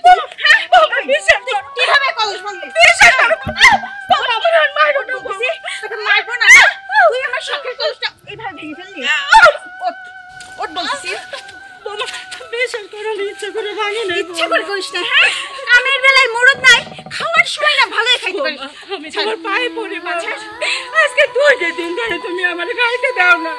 তুই? কিভাবে কলস ভাঙলি? তোকে মারবো না না? তুই আমার শখের কলসটা এইভাবে ভেঙে ফেললি? ওঠ বলছিস। ইচ্ছা করে করিস না, হ্যাঁ? কামের বেলায় মরদ নাই, খাওয়ার সময় না ভালোই খাইতে পারিস। আমি তোমার পায়ে পড়ি মা, আজকে 2 দিন ধরে তুমি আমার খাইতে দাও না।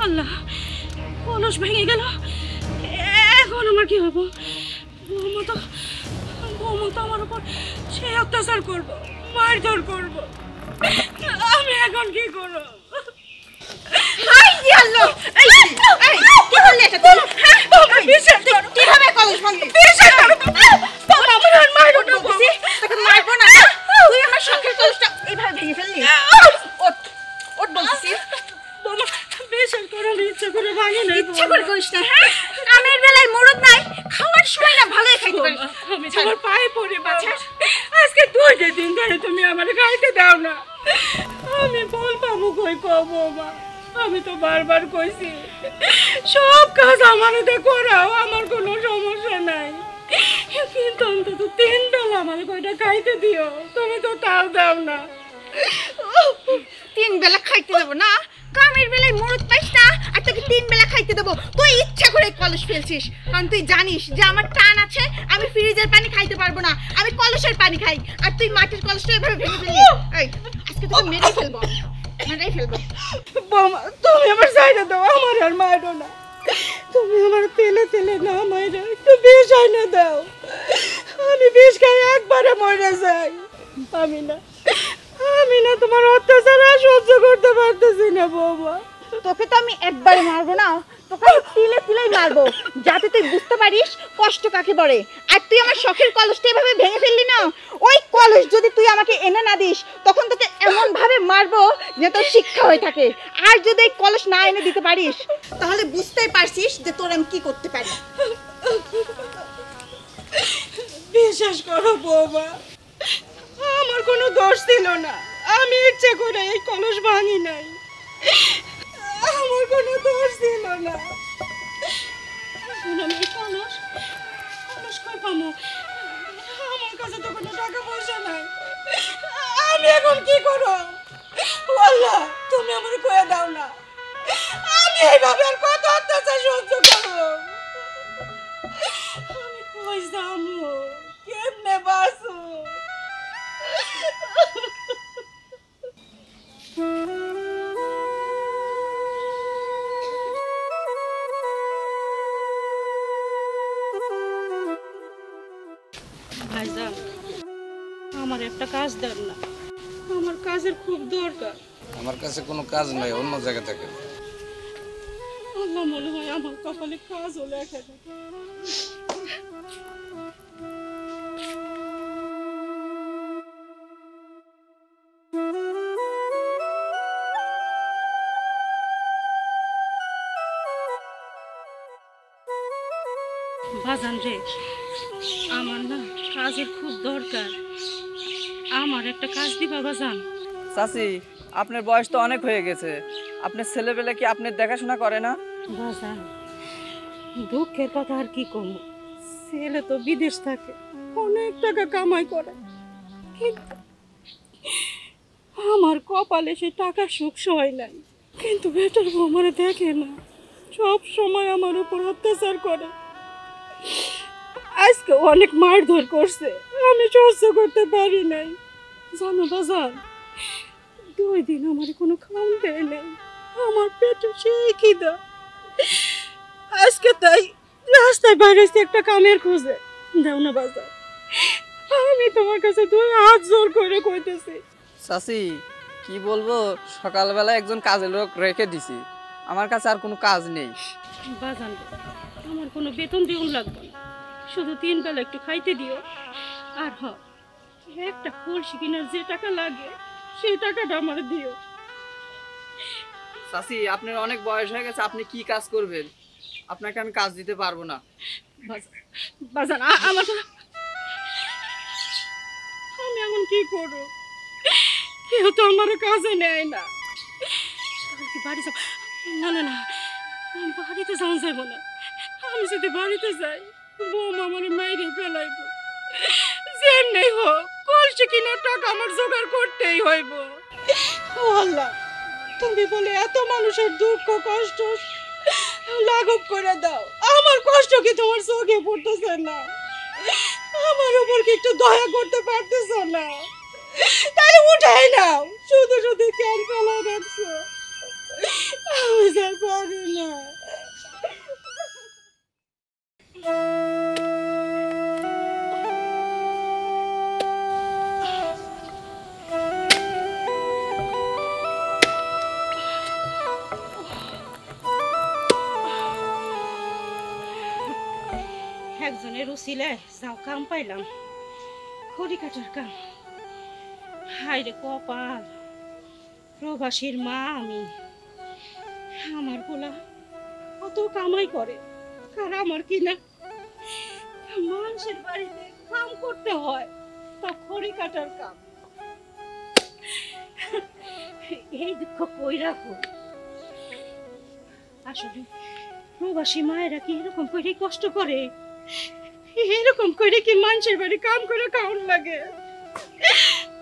আল্লাহ, কলস ভেঙে গেল, এখন আমার কি হবো? বৌমা তো আমার উপর সে অত্যাচার করবো, মারধর করবো, আমি এখন কি করবো? কিভাবে কলস ভাঙলি? তোকে মারবো না না? তুই আমার শখের কলসটা এইভাবে ভেঙে ফেললি? ওঠ বলছিস। ইচ্ছা করে করিস না, হ্যাঁ? কামের বেলায় মরদ নাই, খাওয়ার সময় না ভালোই খাইতে পারিস। আমি তোমার পায়ে পড়ি মা, আজকে 2 দিন ধরে তুমি আমার খাইতে দাও না। আমি বল পাবো কই কবো মা? আমি তো বারবার কইছি সব কাজ আমারতে করাও, আমার কোনো সমস্যা নাই, কিন্তু অন্তত 3 বেলা আমার কয়টা খাইতে দিও, তুমি তো তাও দাও না। 3 বেলা খাইতে দেবো না? কামের বেলায় মরদ পাইস না আর তোকে 3 বেলা খাইতে দেবো? তুই ইচ্ছা করে কলস ফেলছিস, কারণ তুই জানিস যে আমার টান আছে, আমি ফ্রিজের পানি খাইতে পারবো না, আমি কলসের পানি খাই, আর তুই মাটির কলসটা এভাবে ভেঙে ফেললি। এই আজকে তোকে মেরেই ফেলবো, মেরেই ফেলবো। বৌমা, তুমি আমার সাইডে দাও, আমার আর মারো না, তুমি আমার তেলে তেলে না মাইরা একটু বিষ আইনে দাও, আমি বিষ খাই একবারে মরে যাই। আমি না তোমার অত্যাচার আর সহ্য করতে পারতেছি না বৌমা। তোকে তো আমি একবারে মারবো না, তোকে তিলে তিলেই মারবো, যাতে তুই বুঝতে পারিস কষ্ট কাকে বলে। আর তুই আমার শখের কলসটা এভাবে ভেঙে ফেললি না, ওই কলস যদি তুই আমাকে এনে না দিস, তখন তোকে এমন ভাবে মারবো যে তোর শিক্ষা হয়ে থাকে। আর যদি এই কলস না এনে দিতে পারিস, তাহলে বুঝতেই পারছিস যে তোর আমি কি করতে পারি। বিশ্বাস করো বৌমা, আমার কোনো দোষ ছিল না, আমি ইচ্ছে করে এই কলস ভাঙি নাই, আমার কোনো দোষ ছিল না। আমি কলস কই পামু? আমার কাছে তো কোনো টাকা পয়সা নাই, আমি এখন কি করব? আল্লাহ, তুমি আমার কয়ে দাও না, আমি এইভাবে আর কত অত্যাচার সহ্য করব? আমি কই যামু, কেমনে বাঁচু? ভাইজান, আমার একটা কাজ দেন না, আমার কাজের খুব দরকার। আমার কাছে কোনো কাজ নাই, অন্য জায়গা থেকে। আল্লাহ মনে হয় আমার কপালে কাজও লেখা থাকে। বাজান রে, আমার না কাজের খুব দরকার, আমার একটা কাজ দিবা বাজান? চাচি, আপনার বয়স তো অনেক হয়ে গেছে, আপনার ছেলেবেলে কি আপনার দেখাশোনা করে না? বাজান, দুঃখের কথা আর কি কম, ছেলে তো বিদেশ থাকে, অনেক টাকা কামাই করে, কিন্তু আমার কপালে সে টাকার সুখ সয় নাই। কিন্তু বেটার বউ আমারে দেখে না, সব সময় আমার উপর অত্যাচার করে, আজকে অনেক মারধর করছে, আমি সহ্য করতে পারি নাই। জানো বাজান, 2 দিন আমার কোনো খাওয়ান দেয় নাই, আমার পেটে সেই খিদা। আজকে তাই রাস্তায় বাইরেছি একটা কামের খোঁজে। দাও না বাজার, আমি তোমার কাছে দুই হাত জোর করে কইতেছি। চাচি কি বলবো, সকালবেলা একজন কাজের লোক রেখে দিছি, আমার কাছে আর কোনো কাজ নেই। বাজান আমার কোনো বেতন দিউন লাগবে না, শুধু 3 বেলা একটু খাইতে দিও। আর একটা কলসি কেনার যে টাকা লাগে সেই টাকাটা আমার দিও। চাচি আপনার অনেক বয়স হয়ে গেছে, আপনি কি কাজ করবেন? আপনাকে আমি কাজ দিতে পারবো না। বাজান আমার আমি এখন কি করবো? কেউ তো আমার কাজে নেয় না। কি বাড়ি যাব? না না না, আমি বাড়িতে যাওয়া যাবো না। আমি যদি বাড়িতে যাই বৌমা আমার মাইরে ফেলাইব। যে নেই হোক কলসি কিনার টাকা আমার জোগাড় করতেই হইব। ও আল্লাহ, তুমি বলে এত মানুষের দুঃখ কষ্ট লাঘব করে দাও, আমার কষ্ট কি তোমার চোখে পড়তেছে না? আমার উপর কি একটু দয়া করতে পারতেছ না? তাহলে উঠাই নাও, শুধু শুধু কেন ফেলা রাখছো? আমি যা পারি না। একজনের উচিলে যাও কাম পাইলাম, খড়ি কাটার কাম। হায় রে কপাল, প্রবাসীর মা আমি। আমার পোলা কত কামাই করে, আর আমার কিনা মানুষের বাড়িতে কাম করতে হয়, তা খড়ি কাটার কাম। এই দুঃখ কই রাখো? আসলে প্রবাসী মায়েরা কি এরকম করে কষ্ট করে? এরকম করে কি মানুষের বাড়ি কাম করে খাওয়ার লাগে?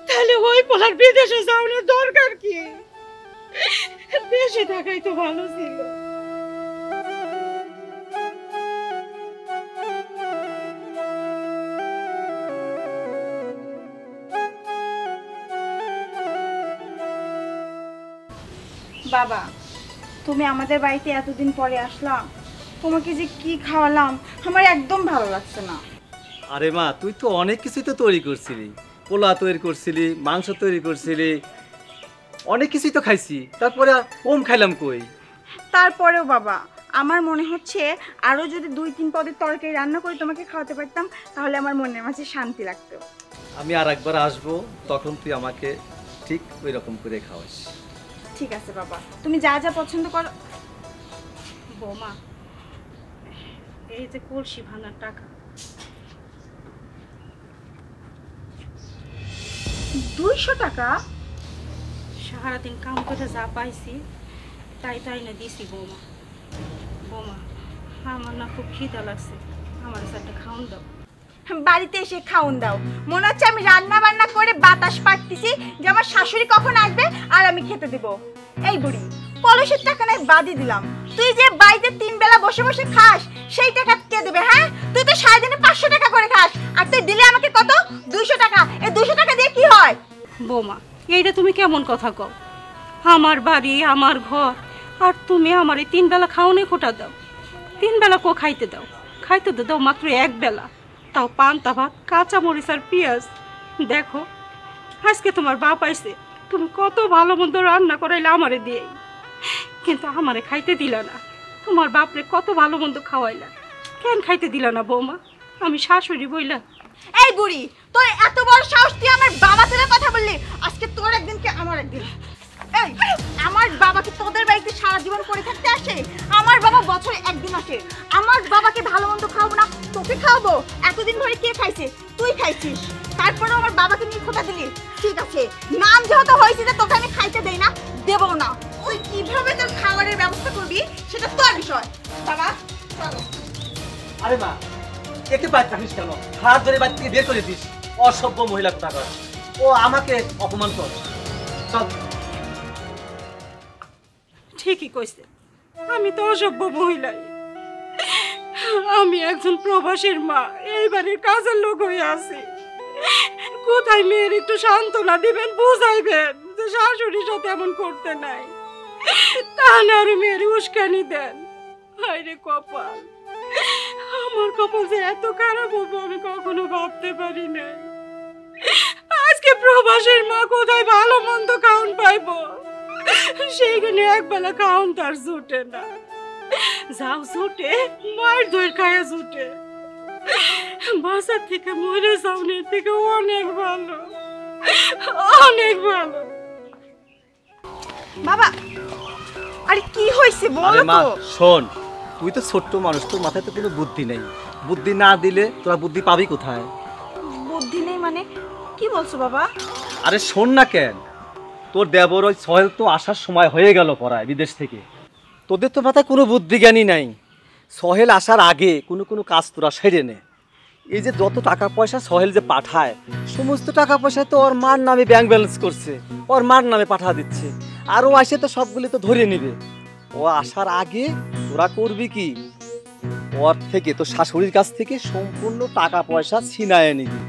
তাহলে ওই পোলার বিদেশে যাওয়ার দরকার কি? দেশে থাকাই তো ভালো ছিল। বাবা, তুমি আমাদের বাড়িতে এতদিন পরে আসলাম, তোমাকে যে কি খাওয়ালাম আমার একদম ভালো লাগছে না। আরে মা, তুই তো অনেক কিছুই তো তৈরি করছিলি, পোলা তৈরি করছিলি, মাংস তৈরি করছিলি, অনেক কিছুই তো খাইছি, তারপরে আর কম খাইলাম কই? তারপরেও বাবা, আমার মনে হচ্ছে আরো যদি 2-3 পদের তরকারি রান্না করে তোমাকে খাওয়াতে পারতাম তাহলে আমার মনের মাঝে শান্তি লাগতো। আমি আর একবার আসবো, তখন তুই আমাকে ঠিক ওই রকম করে খাওয়াস। ঠিক আছে বাবা, তুমি যা যা পছন্দ করো। বৌমা, এই যে কলসি ভাঙার টাকা 200 টাকা? সারাদিন কাম করে যা পাইছি তাই তাই না দিছি বৌমা। বৌমা, আমার না খুব খিদা লাগছে, আমার একটা খাওন দাও। বাড়িতে এসে খাওন দাও? মনে হচ্ছে আমি রান্না বান্না করে বাতাস পাচ্ছি যে আমার শাশুড়ি কখন আসবে আর আমি খেতে দেব। এই বুড়ি, কলসের টাকা নাই বাদি দিলাম, তুই যে বাড়িতে 3 বেলা বসে বসে খাস সেই টাকা কে দেবে? হ্যাঁ, তুই তো সারাদিনে 500 টাকা করে খাস, আর তুই দিলে আমাকে কত? 200 টাকা। এই 200 টাকা দিয়ে কি হয়? বৌমা, এইটা তুমি কেমন কথা কও? আমার বাড়ি, আমার ঘর, আর তুমি আমার এই 3 বেলা খাওয়ানে খোটা দাও। 3 বেলা কো খাইতে দাও? খাইতে তো দাও মাত্র 1 বেলা, তাও পান্তা ভাত, কাঁচা মরিচ আর পেঁয়াজ। দেখো আজকে তোমার বাপ আইছে, তুমি কত ভালো মন্দ রান্না করাইলে আমারে দিয়ে, কিন্তু আমারে খাইতে দিলা না। তোমার বাপরে কত ভালো মন্দ খাওয়াইলা, কেন খাইতে দিলা না বৌমা? আমি শাশুড়ি বইলা। এই বুড়ি, তোর এত বড় সাহস, তুই আমার বাবা ছেলে কথা বললি? আজকে তোর একদিন কে আমার একদিন। এই, আমার বাবা কি তোদের বাড়িতে সারা জীবন পড়ে থাকতে আসে? আমার বাবা বছরে একদিন আসে। আমার বাবাকে ভালো মন্দ খাওয়াবো না, তোকে খাওয়াবো? এতদিন ধরে কে খাইছে? তুই খাইছিস, তারপরে আমার বাবাকে নিয়ে খোটা দিলি। ঠিক আছে, নাম যেহেতু হয়েছে যে তোকে আমি খাইতে দেই না, দেবো না। ওই কিভাবে তোর খাবারের ব্যবস্থা করবি সেটা তোর বিষয়। বাবা চলো। আরে মা, একে বাইর থাকিস কেন? হাত ধরে বাড়ি থেকে বের করে দিস, অসভ্য মহিলা কোথাকার। ও আমাকে অপমান কর। চল। ঠিকই কইছে, আমি তো অসভ্য মহিলাই। আমি একজন প্রবাসীর মা, এই বাড়ির কাজের লোক হয়ে আছি। কোথায় মেয়ের একটু সান্ত্বনা দিবেন, বুঝাইবেন যে শাশুড়ির সাথে এমন করতে নাই। তাহলে আরো মেয়ের উস্কানি দেন। হায়রে কপাল, আমার কপাল যে এত খারাপ হবে আমি কখনো ভাবতে পারি নাই। আজকে প্রবাসের মা কোথায় ভালো মন্দ খাওন পাইবো, সেইখানে একবেলা খাওন তার জুটে না। যাও জুটে, মায়ের দই খায় জুটে। বাসার থেকে মরে যাওনের থেকে অনেক ভালো, অনেক ভালো। বাবা, আরে কি হয়েছে আরে বলো মা তো। শোন, তুই তো ছোট্ট মানুষ, তোর মাথায় তো কোনো বুদ্ধি নেই। বুদ্ধি না দিলে তোরা বুদ্ধি পাবি কোথায়? বুদ্ধি নেই মানে কি বলছো বাবা? আরে শোন না কেন, তোর দেবর ওই সোহেল তো আসার সময় হয়ে গেল পড়ায় বিদেশ থেকে। তোদের তো মাথায় কোনো বুদ্ধি জ্ঞানই নাই। সোহেল আসার আগে কোনো কাজ তোরা সেরে নে। এই যে যত টাকা পয়সা সোহেল যে পাঠায়, সমস্ত টাকা পয়সা তো ওর মার নামে ব্যাংক ব্যালেন্স করছে, ওর মার নামে পাঠা দিচ্ছে। আর ও আসে তো সবগুলি তো ধরে নিবে। ও আসার আগে তোরা করবি কি, ওর থেকে তো শাশুড়ির কাছ থেকে সম্পূর্ণ টাকা পয়সা ছিনায় নিবি।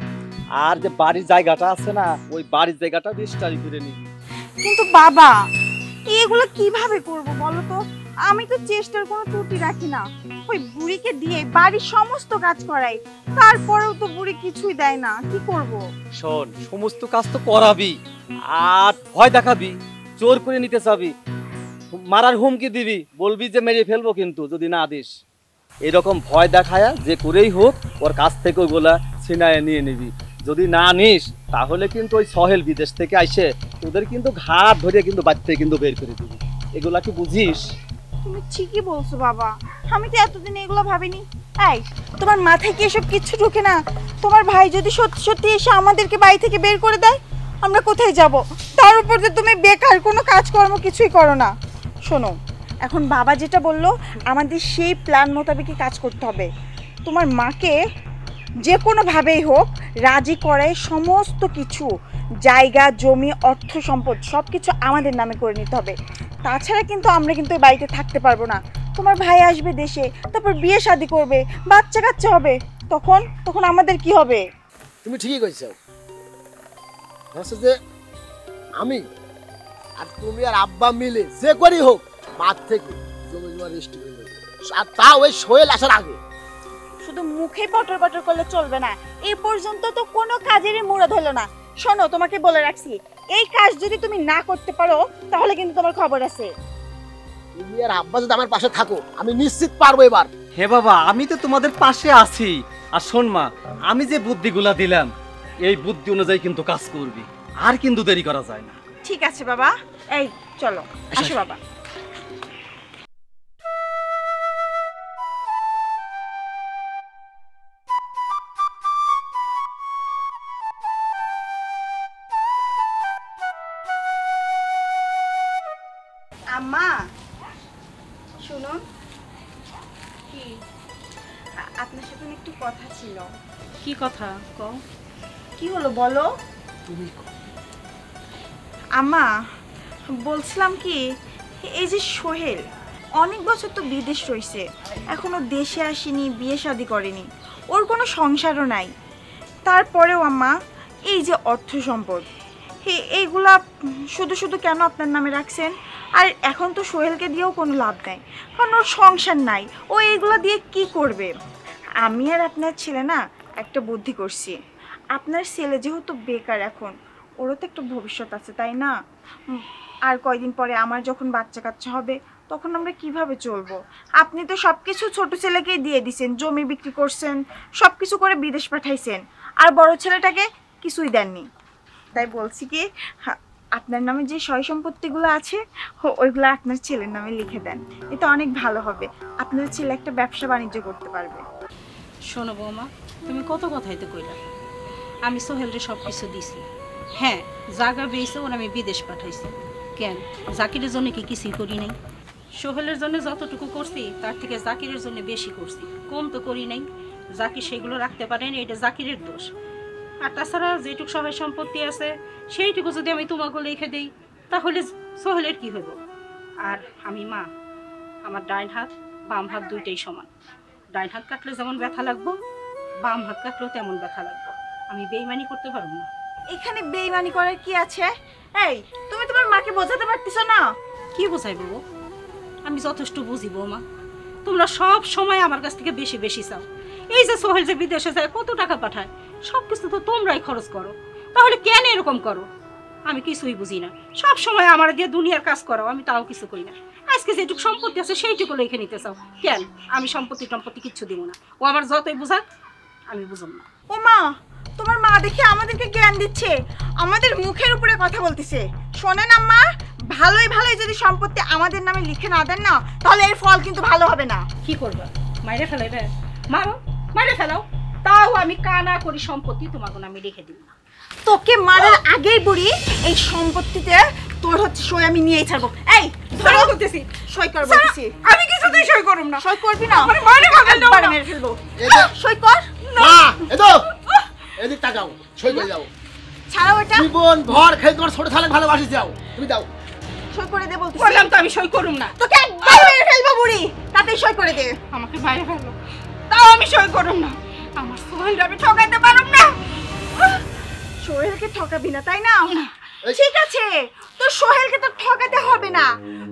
আর যে বাড়ির জায়গাটা আছে না, ওই বাড়ির জায়গাটা রেজিস্ট্রি করে নিবি। কিন্তু বাবা, এগুলো কিভাবে করব বলো তো? আমি তো চেষ্টার কোনো ত্রুটি রাখি না। ওই বুড়িকে দিয়ে বাড়ির সমস্ত কাজ করাই, তারপরেও তো বুড়ি কিছুই দেয় না। কি করব? শোন, সমস্ত কাজ তো করাবি, আর ভয় দেখাবি, জোর করে নিতে চাবি, মারার হুমকি দিবি, বলবি যে মেরে ফেলবো কিন্তু যদি না দিস। এরকম ভয় দেখায়া যে করেই হোক ওর কাছ থেকে ওইগুলা ছিনায় নিয়ে নিবি। যদি না নিস তাহলে কিন্তু ওই সোহেল বিদেশ থেকে আইসে তোদের কিন্তু ঘাট ধরে কিন্তু বাড়িতে কিন্তু বের করে দিবি। এগুলা কি বুঝিস? তুমি ঠিকই বলছো বাবা, আমি তো এতদিন এগুলো ভাবিনি। এই, তোমার মাথায় কি এসব কিচ্ছু ঢোকে না? তোমার ভাই যদি সত্যি সত্যি এসে আমাদেরকে বাড়ি থেকে বের করে দেয়, আমরা কোথায় যাব? তার উপর যে তুমি বেকার, কোনো কাজকর্ম কিছুই করো না। শোনো, এখন বাবা যেটা বললো আমাদের সেই প্ল্যান মোতাবেকই কাজ করতে হবে। তোমার মাকে যে কোনোভাবেই হোক রাজি করায় সমস্ত কিছু, জায়গা জমি অর্থ সম্পদ সব কিছু আমাদের নামে করে নিতে হবে। তাছাড়া কিন্তু আমরা কিন্তু এই বাড়িতে থাকতে পারবো না। তোমার ভাই আসবে দেশে, তারপর বিয়ে শাদী করবে, বাচ্চা কাচ্চা হবে, তখন আমাদের কি হবে? তুমি ঠিকই কইছো। হচ্ছে যে আমি আর তুমি আর আব্বা মিলে যে করি হোক মাঠ থেকে জমি জমা রেজিস্ট্রি করে নেবো, আর তা ওই সোহেল আসার আগে। শুধু মুখে পটর পটর করলে চলবে না। এই পর্যন্ত তো কোনো কাজেরই মুরাদ হলো না। শোনো, তোমাকে বলে রাখছি, এই কাজ যদি তুমি না করতে পারো তাহলে কিন্তু তোমার খবর আছে। তুমি আর আব্বা যদি আমার পাশে থাকো আমি নিশ্চিত পারবো এবার। হে বাবা, আমি তো তোমাদের পাশে আছি। আর শোন মা, আমি যে বুদ্ধিগুলা দিলাম এই বুদ্ধি অনুযায়ী কিন্তু কাজ করবি, আর কিন্তু দেরি করা যায় না। ঠিক আছে বাবা, এই চলো, আসো বাবা। আম্মা শুনো, কি আপনার সাথে না একটু কথা ছিল। কি কথা কও? কি হলো বলো? তুমি আম্মা বলছিলাম কি, এই যে সোহেল অনেক বছর তো বিদেশ রয়েছে, এখনো দেশে আসেনি, বিয়ে শাদী করেনি, ওর কোনো সংসারও নাই। তারপরেও আম্মা এই যে অর্থ সম্পদ এইগুলা শুধু শুধু কেন আপনার নামে রাখছেন? আর এখন তো সোহেলকে দিয়েও কোনো লাভ নাই, কারণ ওর সংসার নাই, ও এইগুলা দিয়ে কি করবে? আমি আর আপনার ছেলে না একটা বুদ্ধি করছি। আপনার ছেলে যেহেতু বেকার এখন, ওরও তো একটা ভবিষ্যৎ আছে তাই না? আর কয়দিন পরে আমার যখন বাচ্চা কাচ্চা হবে তখন আমরা কিভাবে চলবো? আপনি তো সব কিছু ছোটো ছেলেকেই দিয়ে দিছেন, জমি বিক্রি করছেন, সব কিছু করে বিদেশ পাঠাইছেন, আর বড় ছেলেটাকে কিছুই দেননি। তাই বলছি কি, আপনার নামে যে সয় সম্পত্তিগুলো আছে ওইগুলো আপনার ছেলের নামে লিখে দেন, এটা অনেক ভালো হবে। আপনার ছেলে একটা ব্যবসা বাণিজ্য করতে পারবে। শোনো বৌমা, তুমি কত কথাই তো কইলা। আমি সোহেলরে সব কিছু দিছি। হ্যাঁ, জায়গা বেয়েছে ওর আমি বিদেশ পাঠাইছি। কেন, জাকিরের জন্য কি কিছুই করি নাই? সোহেলের জন্য যতটুকু করছি তার থেকে জাকিরের জন্য বেশি করছি, কম তো করি নাই। জাকির সেগুলো রাখতে পারেনি, এটা জাকিরের দোষ। আর তাছাড়া যেটুকু সহায় সম্পত্তি আছে সেইটুকু যদি আমি তোমাকে লিখে দিই তাহলে সোহেলের কি হইব? আর আমি মা, আমার ডাইন হাত বাম হাত দুইটাই সমান। ডাইন হাত কাটলে যেমন ব্যথা লাগবো, বাম হাত কাটলেও তেমন ব্যথা লাগবো। আমি বেইমানি করতে পারবো না। এখানে বেইমানি করার কি আছে? এই, তুমি তোমার মাকে বোঝাতে পারতেছো না? কি বোঝাই বাবু? আমি যথেষ্ট বুঝি বৌমা। তোমরা সব সময় আমার কাছ থেকে বেশি বেশি চাও। এই যে সোহেল যে বিদেশে যায় কত টাকা পাঠায়, সব কিছু তো তোমরাই খরচ করো, তাহলে কেন এরকম করো? আমি কিছুই বুঝি না। সব সময় আমার দিয়ে দুনিয়ার কাজ করো, আমি তাও কিছু করি না। আজকে যেটুকু সম্পত্তি আছে সেইটুকু লিখে নিতে চাও কেন? আমি সম্পত্তি কিচ্ছু দিব না। ও আমার যতই বুঝাক আমি বুঝব না। ও মা, তোমার মা দেখে আমাদেরকে জ্ঞান দিচ্ছে, আমাদের মুখের উপরে কথা বলতেছে। শোনেন আম্মা, ভালোই ভালোই যদি সম্পত্তি আমাদের নামে লিখে না দেন না, তাহলে এর ফল কিন্তু ভালো হবে না। কি করবা? মাইরে ফেলাইবে? মারো, মাইরে ফেলাও, তাও আমি কানা করি সম্পত্তি তোমাকে আমি লিখে দিব না। তোকে মারার আগেই বুড়ি এই সম্পত্তিতে তোর হচ্ছে সই আমি নিয়েই ছাড়বো। এই ধরো করতেছি, সই কর বলতেছি। আমি কিছুতেই সই করব না। সই করবি না? আমার মাইরে ফেলাইলো একবার না। মেরে ফেলবো। এই যে- সই কর। মা এদো এদিক তাকাও, সই করে যাও। ছাড়াও এটা, জীবন ভর খেয়ে তোমার ছোট থালে ভালোবাসি যাও, তুমি দাও। সই করে দে বলতেছি। বললাম তো আমি সই করব না। তোকে একবার মেরে ফেলবো বুড়ি, তাতেই সই করে দে। আমাকে বাইরে ফেলো, তাও আমি সই করব না। আমার সোহেলকে আমি ঠকাইতে পারব না। সোহেলকে ঠকাবি না, তাই না? ঠিক আছে, তোর সোহেলকে তো ঠকাতে হবে না।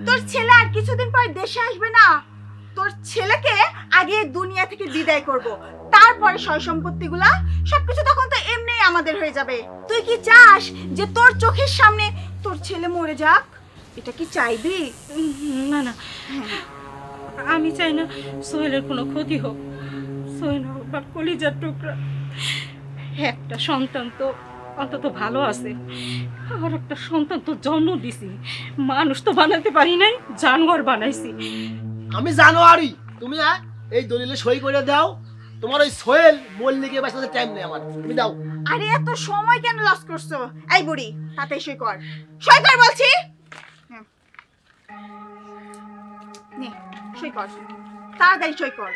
তোর ছেলে আর কিছুদিন পর দেশে আসবে না, তোর ছেলেকে আগে দুনিয়া থেকে বিদায় করব, তারপরে সয় সম্পত্তিগুলা সবকিছু তখন তো এমনিই আমাদের হয়ে যাবে। তুই কি চাস যে তোর চোখের সামনে তোর ছেলে মরে যাক? এটা কি চাইবি? না না, আমি চাই না সোহেলের কোনো ক্ষতি হোক। সোহেল আমার কলিজার টুকরা। একটা সন্তান তো অন্তত ভালো আছে, আর একটা সন্তান তো জন্ম দিছি। মানুষ তো বানাতে পারি নাই, জানোয়ার বানাইছি। আমি জানোয়ারি, তুমি এই দলিলে সই করে দাও। তোমার ওই সোহেল মল্লিকে বাঁচাতে টাইম নেই আমার, তুমি দাও। আরে এত সময় কেন লস করছো? এই বুড়ি, তাতেই সই কর, সই কর বলছি। নে সই কর, তাড়াতাড়ি সই কর।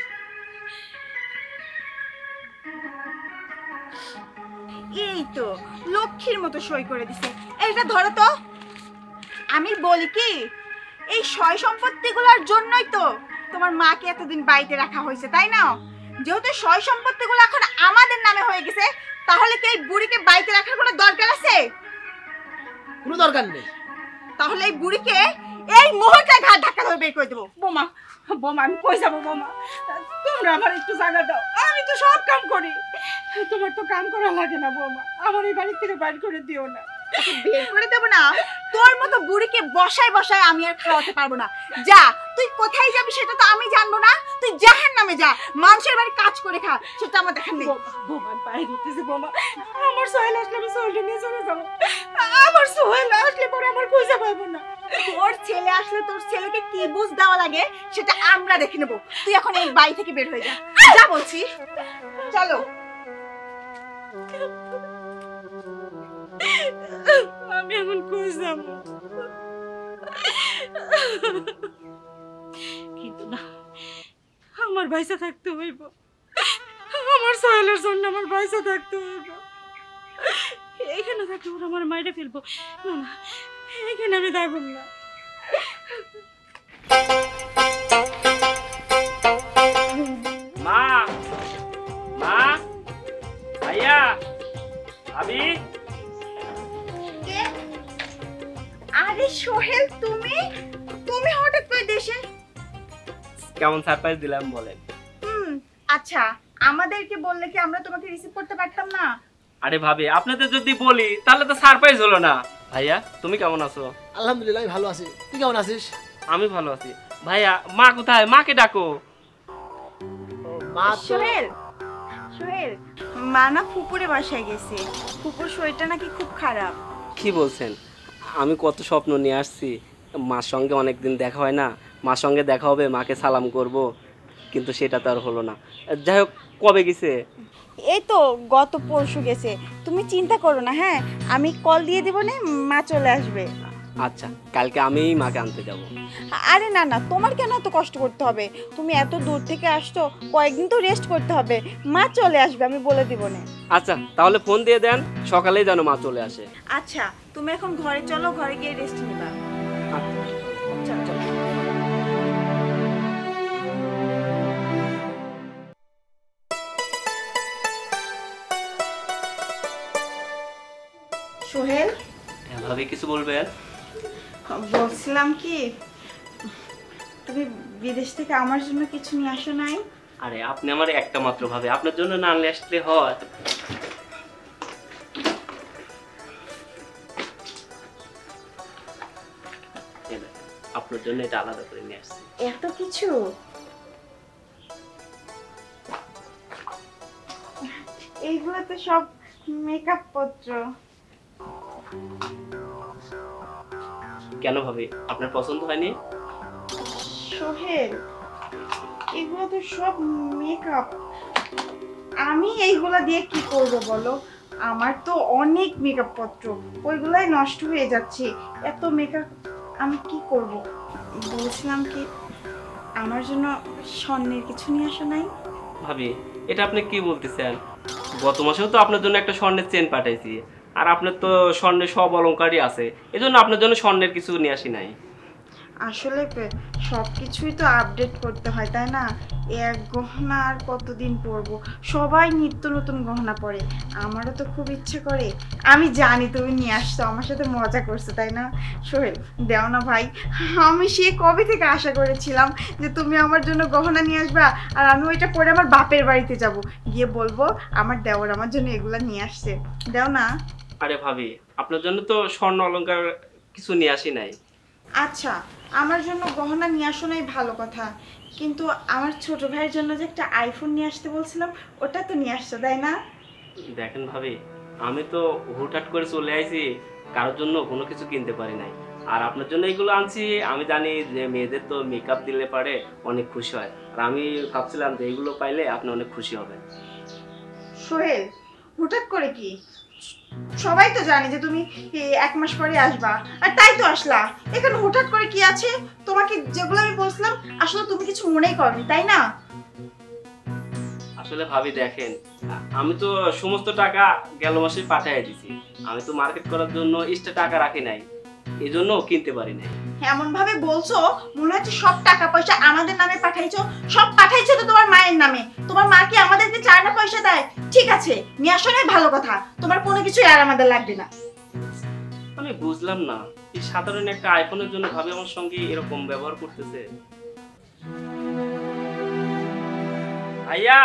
এই তো লক্ষ্মীর মতো সই করে দিছে। এইটা ধরো তো। আমি বলি কি, এই সয় সম্পত্তিগুলোর জন্যই তো তোমার মাকে এতদিন বাড়িতে রাখা হয়েছে, তাই না? যেহেতু সয় সম্পত্তিগুলো এখন আমাদের নামে হয়ে গেছে, তাহলে কি এই বুড়িকে বাড়িতে রাখার কোনো দরকার আছে? কোনো দরকার নেই। তাহলে এই বুড়িকে এই মুহূর্তে ঘাট ধাক্কা ধরে বের করে দেবো। বোমা, বোমা, আমি কই যাবো? বোমা, তোমরা আমার একটু জায়গা দাও, আমি তো সব কাম করি। তোমার তো কাম করা লাগে না বোমা, আমার এই বাড়ি থেকে বাইর করে দিও না। তোকে বের করে দেবো না? তোর মতো বুড়িকে বসায় বসায় আমি আর খাওয়াতে পারবো না। যা, তুই কোথায় যাবি সেটা তো আমি জানবো না। তুই জাহান্নামে যা, মানুষের বাড়ি কাজ করে খা, সেটা আমার দেখার নেই। বোমা পায়ে দিতেছে বোমা, আমার সোহেল আসলে আমি সোহেলকে নিয়ে চলে যাবো। আমার সোহেল আসলে পরে আমার খুঁজে পাবো না। তোর ছেলে আসলে তোর ছেলেকে কি বুঝ দেওয়া লাগে সেটা আমরা দেখে নেবো। তুই এখন এই বাড়ি থেকে বের হয়ে যা, যা বলছি। চলো। আমি এখন কই যাব? কিন্তু না, আমার বাইসা থাকতে হইব। আমার সোহেলের জন্য আমার বাইসা থাকতে হইব। এখানে থাকতে ওরা আমার মাইরে ফেলবো। না না, এখানে আমি থাকব না। মা, মা, ভাইয়া, ভাবি। আরে সোহেল, তুমি তুমি হঠাৎ করে দেশে? কেমন সারপ্রাইজ দিলাম বলেন? আচ্ছা, আমাদেরকে বললে কি আমরা তোমাকে রিসিভ করতে পারতাম না? আরে ভাবি, আপনাদের যদি বলি তাহলে তো সারপ্রাইজ হলো না। ভাইয়া, তুমি কেমন আছো? আলহামদুলিল্লাহ ভালো আছি, তুই কেমন আছিস? আমি ভালো আছি। ভাইয়া, মা কোথায়? মাকে ডাকো। মা তো সোহেল, সোহেল, মা না ফুপুরে বাসায় গেছে। ফুপুর শরীরটা নাকি খুব খারাপ। কি বলছেন? আমি কত স্বপ্ন নিয়ে আসছি, মার সঙ্গে অনেকদিন দেখা হয় না, মার সঙ্গে দেখা হবে, মাকে সালাম করব, কিন্তু সেটা তো আর হলো না। যাই হোক, কবে গেছে? এই তো গত পরশু গেছে। তুমি চিন্তা করো না, হ্যাঁ, আমি কল দিয়ে দেবো না, মা চলে আসবে। আচ্ছা, কালকে আমিই মাকে আনতে যাব। আরে না না, তোমার কেন এত কষ্ট করতে হবে? তুমি এত দূর থেকে আসছো, কয়েকদিন তো রেস্ট করতে হবে। মা চলে আসবে, আমি বলে দিব না। আচ্ছা, তাহলে ফোন দিয়ে দেন, সকালেই যেন মা চলে আসে। আচ্ছা, তুমি এখন ঘরে চলো, ঘরে গিয়ে রেস্ট নিবা। আচ্ছা। চলো চলো। সোহেল, ভাবি, কিছু বলবেন? বলছিলাম কি, তুমি বিদেশ থেকে আমার জন্য কিছু নিয়ে আসো নাই? আরে আপনি আমার একটা মাত্র ভাবে, আপনার জন্য না আনলে আসলে হয়? আপনার জন্য এটা আলাদা করে নিয়ে আসছি। এত কিছু? এইগুলো তো সব মেকআপ পত্র। কেন ভাবে, আপনার পছন্দ হয়নি? সোহেল, এগুলো তো সব মেকআপ। আমি এইগুলা দিয়ে কি করব বলো? আমার তো অনেক মেকআপ পত্র, ওইগুলাই নষ্ট হয়ে যাচ্ছে। এত মেকআপ আমি কি করব? বলছিলাম কি, আমার জন্য স্বর্ণের কিছু নিয়ে আসো নাই? ভাবি, এটা আপনি কি বলতেছেন? গত মাসেও তো আপনার জন্য একটা স্বর্ণের চেন পাঠাইছি, আর আপনার তো স্বর্ণের সব অলংকারই আছে, এজন্য আপনার জন্য স্বর্ণের কিছু নিয়ে আসি নাই। আসলে সব কিছুই তো আপডেট করতে হয়, তাই না? এক গহনা আর কতদিন পরবো? সবাই নিত্য নতুন গহনা পরে, আমারও তো খুব ইচ্ছে করে। আমি জানি তুমি নিয়ে আসছো, আমার সাথে মজা করছো, তাই না? সোহেল, দেও না ভাই, আমি সে কবে থেকে আশা করেছিলাম যে তুমি আমার জন্য গহনা নিয়ে আসবা, আর আমি ওইটা পরে আমার বাপের বাড়িতে যাব, গিয়ে বলবো আমার দেওর আমার জন্য এগুলা নিয়ে আসছে। দেও না। আরে ভাবি, আপনার জন্য তো স্বর্ণ অলংকার কিছু নিয়ে আসি নাই। আচ্ছা, আমার জন্য গহনা নিয়ে আসো নাই ভালো কথা, কিন্তু আমার ছোট ভাইয়ের জন্য যে একটা আইফোন নিয়ে আসতে বলছিলাম, ওটা তো নিয়ে আসছো, তাই না? দেখেন ভাবি, আমি তো হুটহাট করে চলে আইছি, কারোর জন্য কোনো কিছু কিনতে পারি নাই। আর আপনার জন্য এগুলো আনছি, আমি জানি যে মেয়েদের তো মেকআপ দিলে পারে অনেক খুশি হয়, আর আমি ভাবছিলাম যে এগুলো পাইলে আপনি অনেক খুশি হবেন। সোহেল, হুটহাট করে কি? সবাই তো জানে যে তুমি এক মাস পরে আসবা, আর তাই তো আসলা। এখানে হুটহাট করে কি আছে? তোমাকে যেগুলো আমি বলছিলাম আসলে তুমি কিছু মনেই করনি, তাই না? আসলে ভাবি দেখেন, আমি তো সমস্ত টাকা গেল মাসে পাঠিয়ে দিছি, আমি তো মার্কেট করার জন্য এক্সট্রা টাকা রাখি নাই, এই জন্য কিনতে পারি নাই। এমন ভাবে বলছো মনে হচ্ছে সব টাকা পয়সা আমাদের নামে পাঠাইছো। সব পাঠাইছো তো তোমার মায়ের নামে। তোমার মা কি আমাদেরকে চায় না পয়সা দেয়? ঠিক আছে, নিয়ে আসো না, ভালো কথা। তোমার কোনো কিছু আর আমাদের লাগবে না। আমি বুঝলাম না, এই সাধারণ একটা আইফোনের জন্য ভাবি আমার সঙ্গে এরকম ব্যবহার করতেছে। আইয়া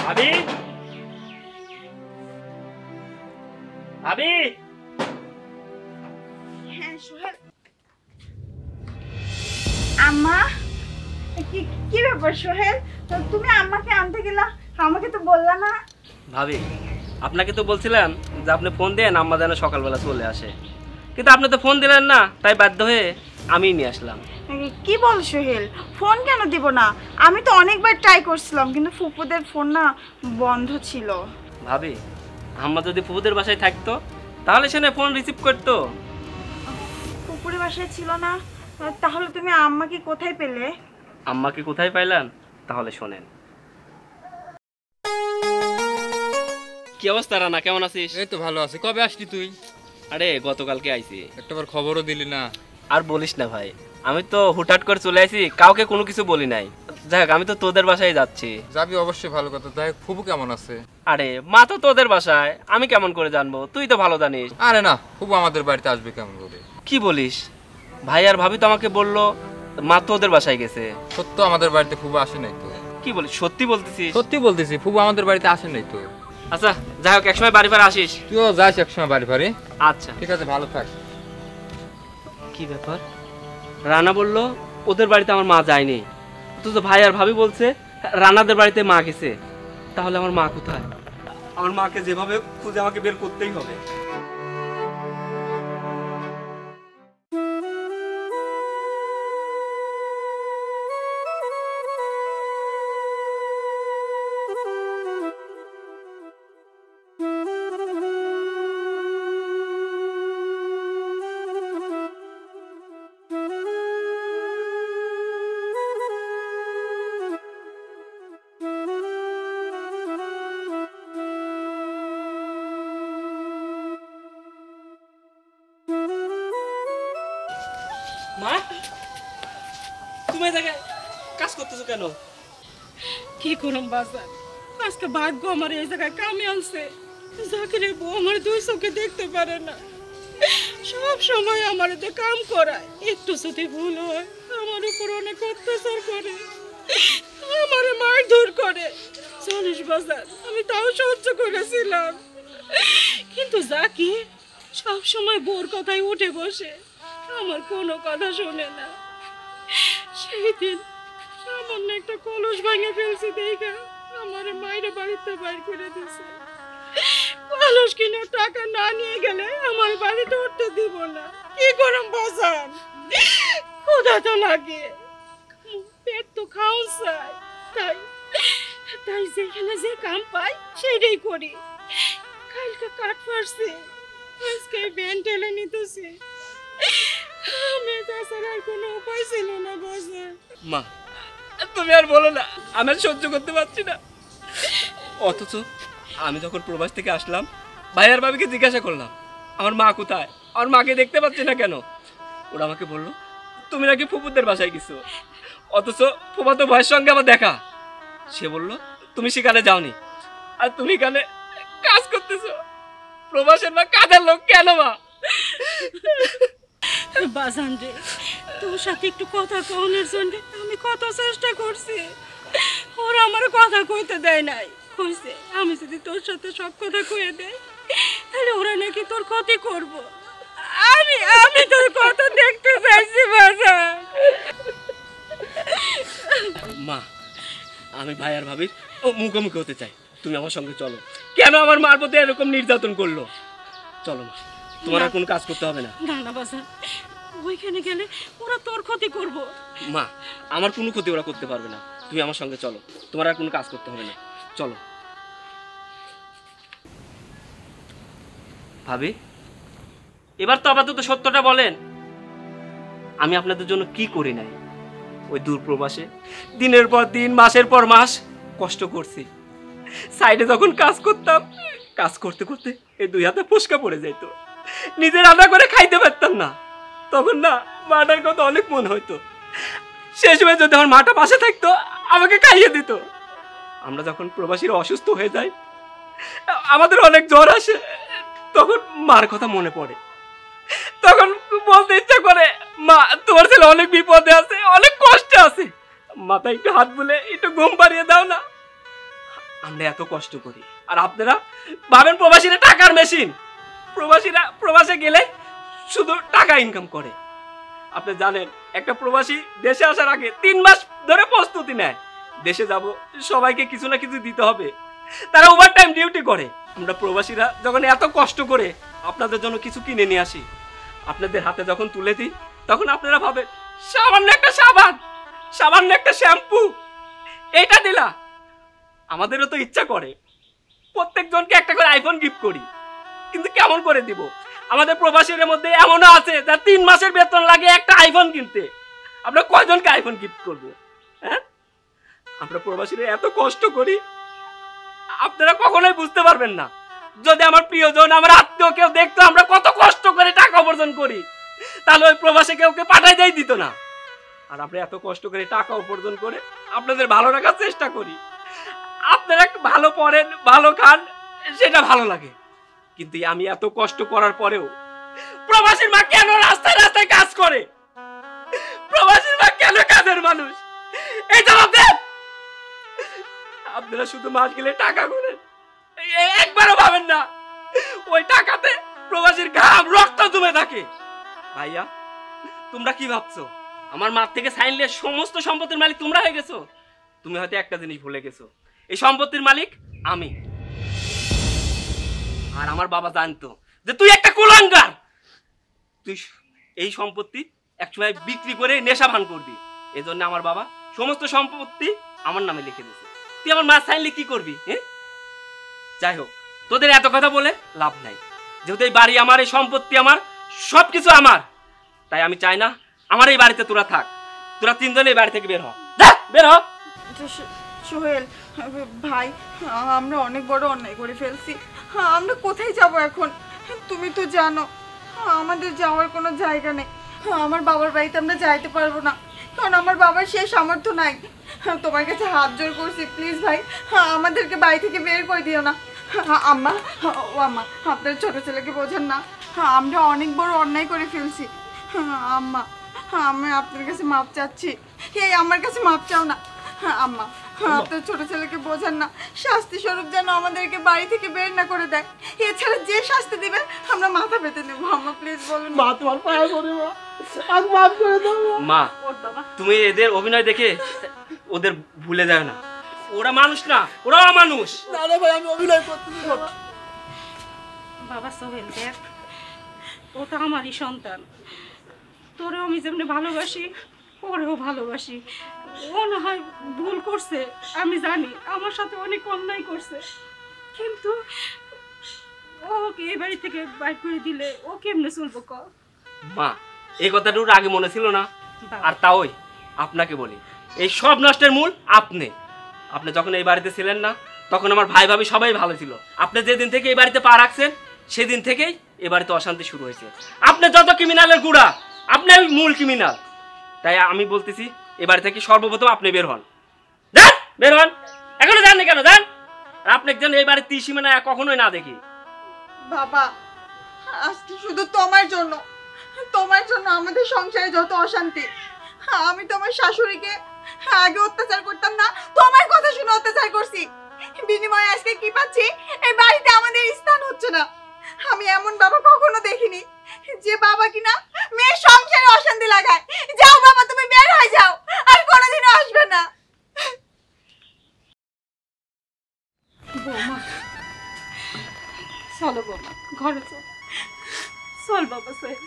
ভাবি, ভাবি। হ্যাঁ সোহেল। আম্মা, কি কি ব্যাপার সোহেল? তুমি আম্মাকে আনতে গেলা, আমাকে তো বললা না। ভাবি, আপনাকে তো বলছিলাম যে আপনি ফোন দেন, আম্মা যেন সকালবেলা চলে আসে, কিন্তু আপনি তো ফোন দিলেন না, তাই বাধ্য হয়ে আমি নিয়ে আসলাম। কি বল সোহেল, ফোন কেন দিব না? আমি তো অনেকবার ট্রাই করছিলাম, কিন্তু ফুপুদের ফোন না বন্ধ ছিল। ভাবি, আম্মা যদি ফুপুদের বাসায় থাকতো তাহলে সে ফোন রিসিভ করতো। ফুপুরের বাসায় ছিল না, তাহলে তুমি আম্মাকে কোথায় পেলে? আম্মাকে কোথায় পাইলাম তাহলে শোনেন। কি অবস্থা রানা, কেমন আছিস? এই তো ভালো আছি। কবে আসলি তুই? আরে গতকালকে আইছি। একটাবার খবরও দিলি না। আর বলিস না ভাই, আমি তো হুটহাট করে চলে আইছি, কাউকে কোনো কিছু বলি নাই। যাই হোক, আমি তো তোদের বাসায় যাচ্ছি। যাবি অবশ্যই, ভালো কথা। যাই হোক, ফুবু কেমন আছে? আরে মা তো তোদের বাসায়, আমি কেমন করে জানবো? তুই তো ভালো জানিস। আরে না, ফুবু আমাদের বাড়িতে আসবে কেমন করে? কি বলিস? ভাই আর ভাবি তো আমাকে বললো মা তোদের বাসায় গেছে। সত্য আমাদের বাড়িতে ফুবু আসে নাই তো? কি বলিস, সত্যি বলতেছিস? সত্যি বলতেছি, ফুবু আমাদের বাড়িতে আসে নাই তো। আচ্ছা যাই হোক, একসময় বাড়ি ফাড়ি আসিস। তুইও যাস একসময় বাড়ি ফাড়ি। আচ্ছা ঠিক আছে, ভালো থাক। কি ব্যাপার? রানা বললো ওদের বাড়িতে আমার মা যায়নি, অথচ ভাই আর ভাবি বলছে রানাদের বাড়িতে মা গেছে। তাহলে আমার মা কোথায়? আমার মাকে যেভাবে খুঁজে আমাকে বের করতেই হবে। মা, তুমি এই জায়গায় কাজ করতেছো কেন? কি করুম বাজার, আজকে ভাগ্য আমার এই জায়গায় কামে আনছে। জাকিরের বউ আমার দুই চোখে দেখতে পারে না, সব সময় আমার এতে কাম করায়, একটু যদি ভুল হয় আমার উপর অনেক অত্যাচার করে, আমার মারধর করে। 40 বছর আমি তাও সহ্য করেছিলাম, কিন্তু জাকি সব সময় বোর কথায় উঠে বসে, আমার কোনো কথা শোনে না। সেই দিন সামান্য একটা কলস ভাঙে ফেলছি দেখা আমার মায়ের বাড়িতে বাইর করে দিছে। কলস কিনে টাকা না নিয়ে গেলে আমার বাড়িতে উঠতে দিব না। কি করম বাজান, ক্ষুধা তো লাগে, পেট তো খাওয়া চাই, তাই যেখানে যে কাম পাই সেটাই করি। কালকে কাঠ ফাড়ছি, আজকে ব্যান টেলে নিতেছি, আমি তাছাড়া আর কোনো উপায় ছিল না বাজান। মা তুমি আর বলো না, আমি আর সহ্য করতে পারছি না। অথচ আমি যখন প্রবাস থেকে আসলাম ভাইয়ার বাবাকে জিজ্ঞাসা করলাম আমার মা কোথায়, আমার মাকে দেখতে পাচ্ছি না কেন। ওরা আমাকে বললো তুমি নাকি ফুপুদের বাসায় গেছো, অথচ ফুফাতো ভাইয়ের সঙ্গে আমার দেখা। সে বলল তুমি সেখানে যাওনি, আর তুমি এখানে কাজ করতেছো। প্রবাসের মা কাজের লোক কেন মা? বাজান রে, তোর সাথে একটু কথা কওয়ানোর জন্য আমি কত চেষ্টা করছি, ওরা আমার কথা কইতে দেয় নাই। কইছে আমি যদি তোর সাথে সব কথা কয়ে দেয় তাহলে ওরা নাকি তোর ক্ষতি করব। আমি তোর কথা দেখতে চাইছি বাজান। মা আমি ভাই আর ভাবির মুখোমুখি হতে চাই, তুমি আমার সঙ্গে চলো। কেন আমার মার প্রতি এরকম নির্যাতন করলো? চলো মা, তোমার আর কোনো কাজ করতে হবে না। না না বাজান, ওইখানে গেলে ওরা তোর ক্ষতি করব। মা আমার কোনো ক্ষতি ওরা করতে পারবে না, তুমি আমার সঙ্গে চলো, তোমার আর কোনো কাজ করতে হবে না, চলো। ভাবি এবার তো আপাতত সত্যটা বলেন, আমি আপনাদের জন্য কি করি নাই? ওই দূর প্রবাসে দিনের পর দিন মাসের পর মাস কষ্ট করছি, সাইডে যখন কাজ করতাম, কাজ করতে করতে এই 2 হাতে ফোসকা পড়ে যেত, নিজে রান্না করে খাইতে পারতাম না। তখন না মাটার কথা অনেক মনে হইতো, সেই সময় যদি আমার মাটা পাশে থাকতো আমাকে খাইয়ে দিত। আমরা যখন প্রবাসীরা অসুস্থ হয়ে যাই, আমাদের অনেক জ্বর আসে, তখন মার কথা মনে পড়ে, তখন বলতে ইচ্ছা করে মা তোমার ছেলে অনেক বিপদে আছে, অনেক কষ্টে আছে, মাথায় একটু হাত বুলে একটু ঘুম পাড়িয়ে দাও না। আমরা এত কষ্ট করি আর আপনারা ভাবেন প্রবাসীরা টাকার মেশিন, প্রবাসীরা প্রবাসে গেলে শুধু টাকা ইনকাম করে। আপনি জানেন একটা প্রবাসী দেশে আসার আগে 3 মাস ধরে প্রস্তুতি নেয়, দেশে যাব সবাইকে কিছু না কিছু দিতে হবে, তারা ওভারটাইম ডিউটি করে। আমরা প্রবাসীরা যখন এত কষ্ট করে আপনাদের জন্য কিছু কিনে নিয়ে আসি, আপনাদের হাতে যখন তুলে দিই, তখন আপনারা ভাবেন সামান্য একটা সাবান, সামান্য একটা শ্যাম্পু এটা দিলা। আমাদেরও তো ইচ্ছা করে প্রত্যেকজনকে একটা করে আইফোন গিফট করি, কিন্তু কেমন করে দিব? আমাদের প্রবাসীদের মধ্যে এমনও আছে যার 3 মাসের বেতন লাগে একটা আইফোন কিনতে, আমরা কয়জনকে আইফোন গিফট করব? হ্যাঁ, আমরা প্রবাসীরা এত কষ্ট করি, আপনারা কখনোই বুঝতে পারবেন না। যদি আমার প্রিয়জন, আমার আত্মীয় কেউ দেখতো আমরা কত কষ্ট করে টাকা উপার্জন করি, তাহলে ওই প্রবাসে কেউ পাঠাই দেয় দিত না। আর আমরা এত কষ্ট করে টাকা উপার্জন করে আপনাদের ভালো রাখার চেষ্টা করি, আপনারা ভালো পড়েন, ভালো খান, সেটা ভালো লাগে। কিন্তু আমি এত কষ্ট করার পরেও প্রবাসীর মা কেন রাস্তায় রাস্তায় কাজ করে? প্রবাসীর মা কেন কাজের মানুষ? এই জবাব দেন। আপনারা শুধু মাস গেলে টাকা গুনেন, একবারও ভাবেন না ওই টাকাতে প্রবাসীর ঘাম রক্ত জমে থাকে। ভাইয়া তোমরা কি ভাবছো আমার মার থেকে চাইলে সমস্ত সম্পত্তির মালিক তোমরা হয়ে গেছো? তুমি হয়তো একটা জিনিস ভুলে গেছো, এই সম্পত্তির মালিক আমি। আর আমার বাবা জানতো যে তুই একটা কুলাঙ্গার, তুই এই সম্পত্তি একসময় বিক্রি করে নেশা ভান করবি। এজন্য আমার বাবা সমস্ত সম্পত্তি আমার নামে লিখে দিয়েছে। তুই আমার মা চাইলে কি করবি? হ্যাঁ, যাই হোক, তোদের এত কথা বলে লাভ নাই। যেহেতু এই বাড়ি আমার, এই সম্পত্তি আমার, সবকিছু আমার, তাই আমি চাই না আমার এই বাড়িতে তোরা থাক। তোরা 3 জন এই বাড়ি থেকে বের হ, বের হ। সোহেল ভাই, আমরা অনেক বড় অন্যায় করে ফেলছি, আমরা কোথায় যাব এখন? তুমি তো জানো আমাদের যাওয়ার কোনো জায়গা নেই। আমার বাবার বাড়িতে আমরা যাইতে পারবো না, কারণ আমার বাবার সেই সামর্থ্য নাই। তোমার কাছে হাত জোর করছি, প্লিজ ভাই আমাদেরকে বাড়ি থেকে বের করে দিও না। আম্মা, ও আম্মা, আপনার ছোট ছেলেকে বোঝান না, আমরা অনেক বড় অন্যায় করে ফেলছি। আম্মা, আমি আপনার কাছে মাপ চাচ্ছি। এই আমার কাছে মাপ চাও না আম্মা। আপনার ছোট ছেলেকে বোঝান না, শাস্তি স্বরূপ যেন আমাদেরকে বাড়ি থেকে বের না করে দেয়। এছাড়া যে শাস্তি দিবে আমরা মাথা পেতে নেবো। আম্মা প্লিজ বলুন। মা তোমার পায়ে পড়ি মা, আমাকে মাফ করে দাও মা। মা তুমি এদের অভিনয় দেখে ওদের ভুলে যাও না, ওরা মানুষ না, ওরা অমানুষ। না রে ভাই, আমি অভিনয় করতেছি বাবা। বাবা সোহেল দেখ, ও তো আমারই সন্তান। তোরেও আমি যেমনি ভালোবাসি, ওরেও ভালোবাসি। ও না হয় ভুল করছে, আমি জানি আমার সাথে অনেক অন্যায় করছে, কিন্তু ওকে এই বাড়ি থেকে বাইর করে দিলে ও কেমনে চলবো ক? মা এই কথাটা ওর আগে মনে ছিল না, আর তাওই আপনাকে বলি, এই সব নষ্টের মূল আপনি। আপনি যখন এই বাড়িতে ছিলেন না, তখন আমার ভাই ভাবি সবাই ভালো ছিল। আপনি যেদিন থেকে এই বাড়িতে পা রাখছেন, সেদিন থেকেই এ বাড়িতে অশান্তি শুরু হয়েছে। আপনি যত ক্রিমিনালের গুড়া, আপনি মূল ক্রিমিনাল। তাই আমি বলতেছি, এ বাড়ি থেকে সর্বপ্রথম আপনি বের হন। যান, বের হন। এখনো যাননি কেন? যান। আর আপনি যেন এই বাড়ির ত্রিসীমানা কখনোই না দেখি। বাবা, আজকে শুধু তোমার জন্য আমাদের সংসারে যত অশান্তি। আমি তোমার শাশুড়িকে আগে অত্যাচার করতাম না, তোমার কথা শুনে অত্যাচার করছি। বিনিময়ে আজকে কি পাচ্ছি? এই বাড়িতে আমাদের স্থান হচ্ছে না। আমি এমন বাবা কখনো দেখিনি, যে বাবা কিনা মেয়ের সংসারে অশান্তি লাগায়। যাও বাবা, তুমি বের হয়ে যাও, আর কোনোদিনও আসবে না। বৌমা চলো, বৌমা ঘরে চল। চল বাবা সোহেল।